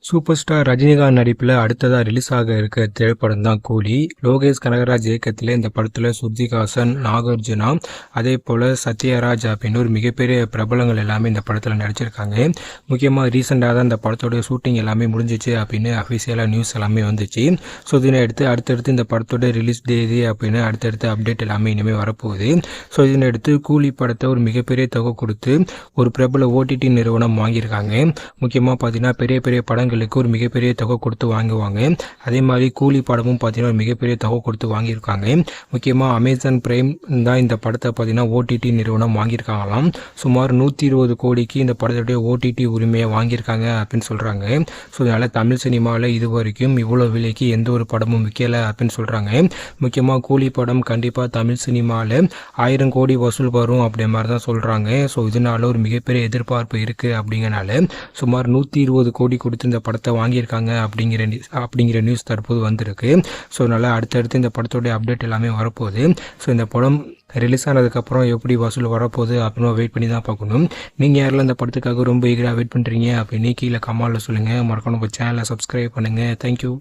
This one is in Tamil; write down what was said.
சூப்பர் ஸ்டார் ரஜினிகாந்த் நடிப்பில் அடுத்ததாக ரிலீஸ் ஆக இருக்க திரைப்படம் தான் கூலி. லோகேஷ் கனகராஜ் இயக்கத்தில் இந்த படத்தில் ஸ்ருதிஹாசன், நாகார்ஜுனா, அதே போல் சத்யராஜ் அப்படின்னு ஒரு மிகப்பெரிய பிரபலங்கள் எல்லாமே இந்த படத்தில் நடிச்சிருக்காங்க. முக்கியமாக ரீசெண்டாக தான் இந்த படத்தோடைய ஷூட்டிங் எல்லாமே முடிஞ்சிச்சு அப்படின்னு அஃபிஷியலாக நியூஸ் எல்லாமே வந்துச்சு. ஸோ இதனை அடுத்தடுத்து இந்த படத்தோட ரிலீஸ் தேதி அப்படின்னு அடுத்தடுத்து அப்டேட் எல்லாமே இனிமேல் வரப்போகுது. ஸோ இதனை அடுத்து கூலி படத்தை ஒரு மிகப்பெரிய தொகை கொடுத்து ஒரு பிரபல ஓடிடி நிறுவனம் வாங்கியிருக்காங்க. முக்கியமாக பார்த்தீங்கன்னா பெரிய பெரிய படங்களுக்கு ஒரு மிகப்பெரிய தொகை கொடுத்து வாங்குவாங்க. அதே மாதிரி கூலி படமும் பார்த்தீங்கன்னா ஒரு மிகப்பெரிய தொகை கொடுத்து வாங்கியிருக்காங்க. முக்கியமாக அமேசான் பிரைம் தான் இந்த படத்தை பார்த்தீங்கன்னா ஓடிடி நிறுவனம் வாங்கியிருக்காங்களாம். சுமார் 120 கோடிக்கு இந்த படத்துடைய ஓடிடி உரிமையை வாங்கியிருக்காங்க அப்படின்னு சொல்கிறாங்க. ஸோ அதனால் தமிழ் சினிமாவில் இது வரைக்கும் இவ்வளோ விலைக்கு எந்த ஒரு படமும் விற்கலை அப்படின்னு சொல்கிறாங்க. முக்கியமாக கூலி படம் கண்டிப்பாக தமிழ் சினிமாவில் 1000 கோடி வசூல் வரும் அப்படின்ற மாதிரி தான் சொல்கிறாங்க. ஸோ இதனால ஒரு மிகப்பெரிய எதிர்பார்ப்பு இருக்குது. அப்படிங்கிறனால சுமார் 120 கோடி கொடுத்து இந்த படத்தை வாங்கியிருக்காங்க அப்படிங்கிற நியூஸ் தற்போது வந்திருக்கு. ஸோ நல்லா அடுத்தடுத்து இந்த படத்தோடைய அப்டேட் எல்லாமே வரப்போகுது. ஸோ இந்த படம் ரிலீஸ் ஆனதுக்கப்புறம் எப்படி வசூல் வரப்போகுது அப்படின்னு வெயிட் பண்ணி தான் பார்க்கணும். நீங்கள் யாரெல்லாம் இந்த படத்துக்காக ரொம்ப ஈகராக வெயிட் பண்ணுறீங்க அப்படின்னு கீழே கமெண்ட்டில் சொல்லுங்கள். மறக்காம உங்கள் சேனலை சப்ஸ்கிரைப் பண்ணுங்கள். தேங்க்யூ.